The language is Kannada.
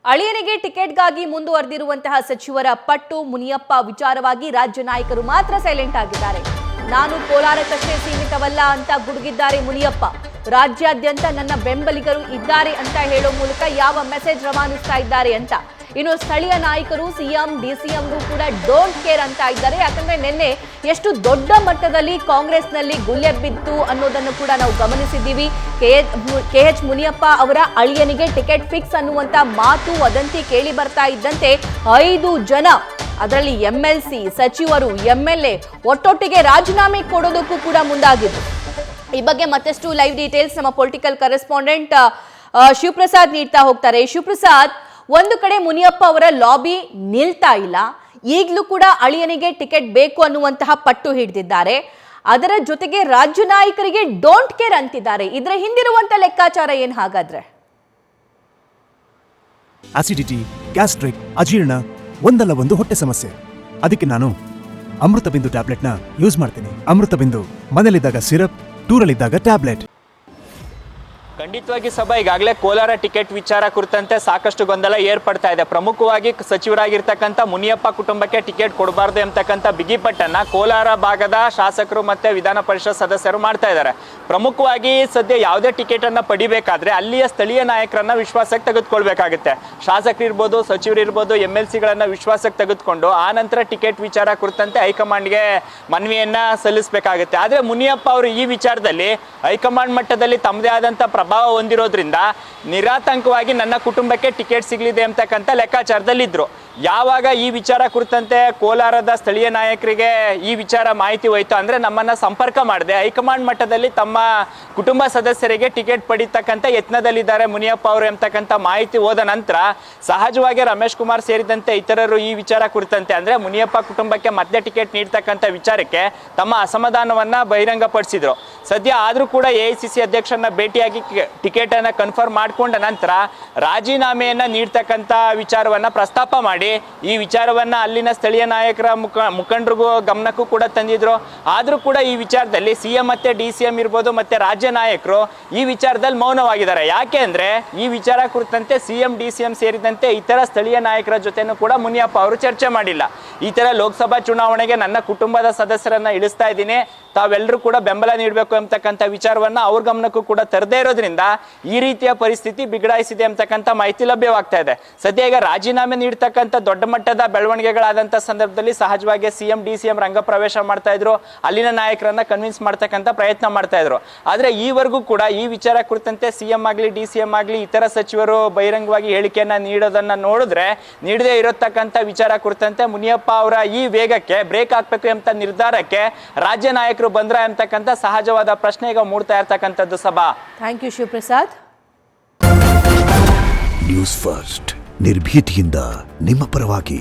ಅಳಿಯನಿಗೆ ಟಿಕೆಟ್ಗಾಗಿ ಮುಂದುವರೆದಿರುವಂತಹ ಸಚಿವರ ಪಟ್ಟು ಮುನಿಯಪ್ಪ ವಿಚಾರವಾಗಿ ರಾಜ್ಯ ನಾಯಕರು ಮಾತ್ರ ಸೈಲೆಂಟ್ ಆಗಿದ್ದಾರೆ. ನಾನು ಕೋಲಾರಕ್ಕಷ್ಟೇ ಸೀಮಿತವಲ್ಲ ಅಂತ ಗುಡುಗಿದ್ದಾರೆ ಮುನಿಯಪ್ಪ. ರಾಜ್ಯಾದ್ಯಂತ ನನ್ನ ಬೆಂಬಲಿಗರು ಇದ್ದಾರೆ ಅಂತ ಹೇಳೋ ಮೂಲಕ ಯಾವ ಮೆಸೇಜ್ ರವಾನಿಸ್ತಾ ಇದ್ದಾರೆ ಅಂತ. ಇನ್ನು ಸ್ಥಳೀಯ ನಾಯಕರು ಸಿಎಂ ಡಿಸಿಎಂ ಕೂಡ ಡೋಂಟ್ ಕೇರ್ ಅಂತ ಇದ್ದಾರೆ. ಯಾಕಂದ್ರೆ ನಿನ್ನೆ ಎಷ್ಟು ದೊಡ್ಡ ಮಟ್ಟದಲ್ಲಿ ಕಾಂಗ್ರೆಸ್ನಲ್ಲಿ ಗುಲ್ಲೆಬ್ಬಿತ್ತು ಅನ್ನೋದನ್ನು ಕೂಡ ನಾವು ಗಮನಿಸಿದ್ದೀವಿ. ಕೆಎಚ್ ಮುನಿಯಪ್ಪ ಅವರ ಅಳಿಯನಿಗೆ ಟಿಕೆಟ್ ಫಿಕ್ಸ್ ಅನ್ನುವಂತ ಮಾತು ವದಂತಿ ಕೇಳಿ ಬರ್ತಾ ಇದ್ದಂತೆ 5 ಜನ, ಅದರಲ್ಲಿ MLC, ಸಚಿವರು, MLA ಒಟ್ಟೊಟ್ಟಿಗೆ ರಾಜೀನಾಮೆ ಕೊಡೋದಕ್ಕೂ ಕೂಡ ಮುಂದಾಗಿದ್ರು. ಈ ಬಗ್ಗೆ ಮತ್ತಷ್ಟು ಲೈವ್ ಡೀಟೇಲ್ಸ್ ನಮ್ಮ ಪೊಲಿಟಿಕಲ್ ಕರೆಸ್ಪಾಂಡೆಂಟ್ ಶಿವಪ್ರಸಾದ್ ನೀಡ್ತಾ ಹೋಗ್ತಾರೆ. ಶಿವಪ್ರಸಾದ್, ಒಂದು ಕಡೆ ಮುನಿಯಪ್ಪ ಅವರ ಲಾಬಿ ನಿಲ್ತಾ ಇಲ್ಲ, ಈಗಲೂ ಕೂಡ ಅಳಿಯನಿಗೆ ಟಿಕೆಟ್ ಬೇಕು ಅನ್ನುವಂತಹ ಪಟ್ಟು ಹಿಡಿದಿದ್ದಾರೆ. ಅದರ ಜೊತೆಗೆ ರಾಜ್ಯ ನಾಯಕರಿಗೆ ಡೋಂಟ್ ಕೇರ್ ಅಂತಿದ್ದಾರೆ. ಇದರ ಹಿಂದಿರುವಂತ ಲೆಕ್ಕಾಚಾರ ಏನ್ ಹಾಗಾದ್ರೆ? ಆಸಿಡಿಟಿ, ಗ್ಯಾಸ್ಟ್ರಿಕ್, ಅಜೀರ್ಣ, ಒಂದಲ್ಲ ಒಂದು ಹೊಟ್ಟೆ ಸಮಸ್ಯೆ. ಅದಕ್ಕೆ ನಾನು ಅಮೃತ ಬಿಂದು ಟ್ಯಾಬ್ಲೆಟ್ನ ಯೂಸ್ ಮಾಡ್ತೀನಿ. ಅಮೃತ ಬಿಂದು ಮನೇಲಿದ್ದಾಗ ಸಿರಪ್, ಟೂರಲ್ಲಿದ್ದಾಗ ಟ್ಯಾಬ್ಲೆಟ್. ಖಂಡಿತವಾಗಿ ಸಭಾ, ಈಗಾಗಲೇ ಕೋಲಾರ ಟಿಕೆಟ್ ವಿಚಾರ ಕುರಿತಂತೆ ಸಾಕಷ್ಟು ಗೊಂದಲ ಏರ್ಪಡ್ತಾ ಇದೆ. ಪ್ರಮುಖವಾಗಿ ಸಚಿವರಾಗಿರ್ತಕ್ಕಂಥ ಮುನಿಯಪ್ಪ ಕುಟುಂಬಕ್ಕೆ ಟಿಕೆಟ್ ಕೊಡಬಾರ್ದು ಎಂಬತಕ್ಕಂಥ ಬಿಗಿಪಟ್ಟನ್ನ ಕೋಲಾರ ಭಾಗದ ಶಾಸಕರು ಮತ್ತೆ ವಿಧಾನ ಪರಿಷತ್ ಸದಸ್ಯರು ಮಾಡ್ತಾ ಇದ್ದಾರೆ. ಪ್ರಮುಖವಾಗಿ ಸದ್ಯ ಯಾವುದೇ ಟಿಕೆಟ್ ಅನ್ನ ಪಡಿಬೇಕಾದ್ರೆ ಅಲ್ಲಿಯ ಸ್ಥಳೀಯ ನಾಯಕರನ್ನ ವಿಶ್ವಾಸಕ್ಕೆ ತೆಗೆದುಕೊಳ್ಬೇಕಾಗುತ್ತೆ. ಶಾಸಕರಿರ್ಬೋದು, ಸಚಿವರಿರ್ಬೋದು, MLCಗಳನ್ನ ವಿಶ್ವಾಸಕ್ಕೆ ತೆಗೆದುಕೊಂಡು ಆ ನಂತರ ಟಿಕೆಟ್ ವಿಚಾರ ಕುರಿತಂತೆ ಹೈಕಮಾಂಡ್ಗೆ ಮನವಿಯನ್ನ ಸಲ್ಲಿಸಬೇಕಾಗುತ್ತೆ. ಆದ್ರೆ ಮುನಿಯಪ್ಪ ಅವರು ಈ ವಿಚಾರದಲ್ಲಿ ಹೈಕಮಾಂಡ್ ಮಟ್ಟದಲ್ಲಿ ತಮ್ಮದೇ ಆದಂತ ಪ್ರಭಾವ ಹೊಂದಿರೋದ್ರಿಂದ ನಿರಾತಂಕವಾಗಿ ನನ್ನ ಕುಟುಂಬಕ್ಕೆ ಟಿಕೆಟ್ ಸಿಗಲಿದೆ ಅಂತಕ್ಕಂಥ ಲೆಕ್ಕಾಚಾರದಲ್ಲಿದ್ರು. ಯಾವಾಗ ಈ ವಿಚಾರ ಕುರಿತಂತೆ ಕೋಲಾರದ ಸ್ಥಳೀಯ ನಾಯಕರಿಗೆ ಈ ವಿಚಾರ ಮಾಹಿತಿ ಹೋಯ್ತು ಅಂದ್ರೆ ನಮ್ಮನ್ನ ಸಂಪರ್ಕ ಮಾಡದೆ ಹೈಕಮಾಂಡ್ ಮಟ್ಟದಲ್ಲಿ ತಮ್ಮ ಕುಟುಂಬ ಸದಸ್ಯರಿಗೆ ಟಿಕೆಟ್ ಪಡಿತಕ್ಕಂಥ ಯತ್ನದಲ್ಲಿದ್ದಾರೆ ಮುನಿಯಪ್ಪ ಅವರು ಎಂಬತಕ್ಕಂಥ ಮಾಹಿತಿ ಹೋದ ನಂತರ ಸಹಜವಾಗಿ ರಮೇಶ್ ಕುಮಾರ್ ಸೇರಿದಂತೆ ಇತರರು ಈ ವಿಚಾರ ಕುರಿತಂತೆ ಅಂದ್ರೆ ಮುನಿಯಪ್ಪ ಕುಟುಂಬಕ್ಕೆ ಮತ್ತೆ ಟಿಕೆಟ್ ನೀಡ್ತಕ್ಕಂಥ ವಿಚಾರಕ್ಕೆ ತಮ್ಮ ಅಸಮಾಧಾನವನ್ನ ಬಹಿರಂಗಪಡಿಸಿದ್ರು. ಸದ್ಯ ಆದ್ರೂ ಕೂಡ AICC ಅಧ್ಯಕ್ಷರನ್ನ ಭೇಟಿಯಾಗಿ ಟಿಕೆಟ್ ಅನ್ನ ಕನ್ಫರ್ಮ್ ಮಾಡಿಕೊಂಡ ನಂತರ ರಾಜೀನಾಮೆಯನ್ನ ನೀಡ್ತಕ್ಕಂಥ ವಿಚಾರವನ್ನ ಪ್ರಸ್ತಾಪ ಮಾಡಿ ಈ ವಿಚಾರವನ್ನ ಅಲ್ಲಿನ ಸ್ಥಳೀಯ ನಾಯಕರ ಮುಖಂಡರಿಗೂ ಗಮನಕ್ಕೂ ಕೂಡ ತಂದಿದ್ರು. ಆದ್ರೂ ಕೂಡ ಈ ವಿಚಾರದಲ್ಲಿ CM ಮತ್ತೆ DCM ಇರ್ಬೋದು ಮತ್ತೆ ರಾಜ್ಯ ನಾಯಕರು ಈ ವಿಚಾರದಲ್ಲಿ ಮೌನವಾಗಿದ್ದಾರೆ. ಯಾಕೆ ಅಂದ್ರೆ ಈ ವಿಚಾರ ಕುರಿತಂತೆ CM DCM ಸೇರಿದಂತೆ ಇತರ ಸ್ಥಳೀಯ ನಾಯಕರ ಜೊತೆನೂ ಕೂಡ ಮುನಿಯಪ್ಪ ಅವರು ಚರ್ಚೆ ಮಾಡಿಲ್ಲ. ಈ ತರ ಲೋಕಸಭಾ ಚುನಾವಣೆಗೆ ನನ್ನ ಕುಟುಂಬದ ಸದಸ್ಯರನ್ನ ಇಳಿಸ್ತಾ ಇದ್ದೀನಿ, ತಾವೆಲ್ಲರೂ ಕೂಡ ಬೆಂಬಲ ನೀಡಬೇಕು ಎಂಬತಕ್ಕಂಥ ವಿಚಾರವನ್ನ ಅವ್ರ ಗಮನಕ್ಕೂ ಕೂಡ ತರದೇ ಇರೋದ್ರಿಂದ ಈ ರೀತಿಯ ಪರಿಸ್ಥಿತಿ ಬಿಗಡಾಯಿಸಿದೆ ಎಂಬತಕ್ಕಂಥ ಮಾಹಿತಿ ಲಭ್ಯವಾಗ್ತಾ ಇದೆ. ಸದ್ಯ ಈಗ ರಾಜೀನಾಮೆ ನೀಡ್ತಕ್ಕಂಥ ದೊಡ್ಡ ಮಟ್ಟದ ಬೆಳವಣಿಗೆಗಳಾದಂಥ ಸಂದರ್ಭದಲ್ಲಿ ಸಹಜವಾಗಿ CM DCM ರಂಗ ಪ್ರವೇಶ ಮಾಡ್ತಾ ಇದ್ರು, ಅಲ್ಲಿನ ನಾಯಕರನ್ನ ಕನ್ವಿನ್ಸ್ ಮಾಡ್ತಕ್ಕಂಥ ಪ್ರಯತ್ನ ಮಾಡ್ತಾ ಇದ್ರು. ಆದ್ರೆ ಈವರೆಗೂ ಕೂಡ ಈ ವಿಚಾರ ಕುರಿತಂತೆ CM ಆಗ್ಲಿ DCM ಆಗ್ಲಿ ಇತರ ಸಚಿವರು ಬಹಿರಂಗವಾಗಿ ಹೇಳಿಕೆಯನ್ನ ನೀಡೋದನ್ನ ನೋಡಿದ್ರೆ ನೀಡದೇ ಇರತಕ್ಕಂಥ ವಿಚಾರ ಕುರಿತಂತೆ ಮುನಿಯಪ್ಪ ಅವರ ಈ ವೇಗಕ್ಕೆ ಬ್ರೇಕ್ ಹಾಕ್ಬೇಕು ಎಂಬ ನಿರ್ಧಾರಕ್ಕೆ ರಾಜ್ಯ ನಾಯಕರು ಬಂದ್ರ ಅಂತಕ್ಕಂಥ ಸಹಜವಾದ ಪ್ರಶ್ನೆ ಈಗ ಮೂಡ್ತಾ ಇರ್ತಕ್ಕಂಥದ್ದು. ಸಭಾ, thank you Shivaprasad. News First ನಿರ್ಭೀತಿಯಿಂದ ನಿಮ್ಮ ಪರವಾಗಿ.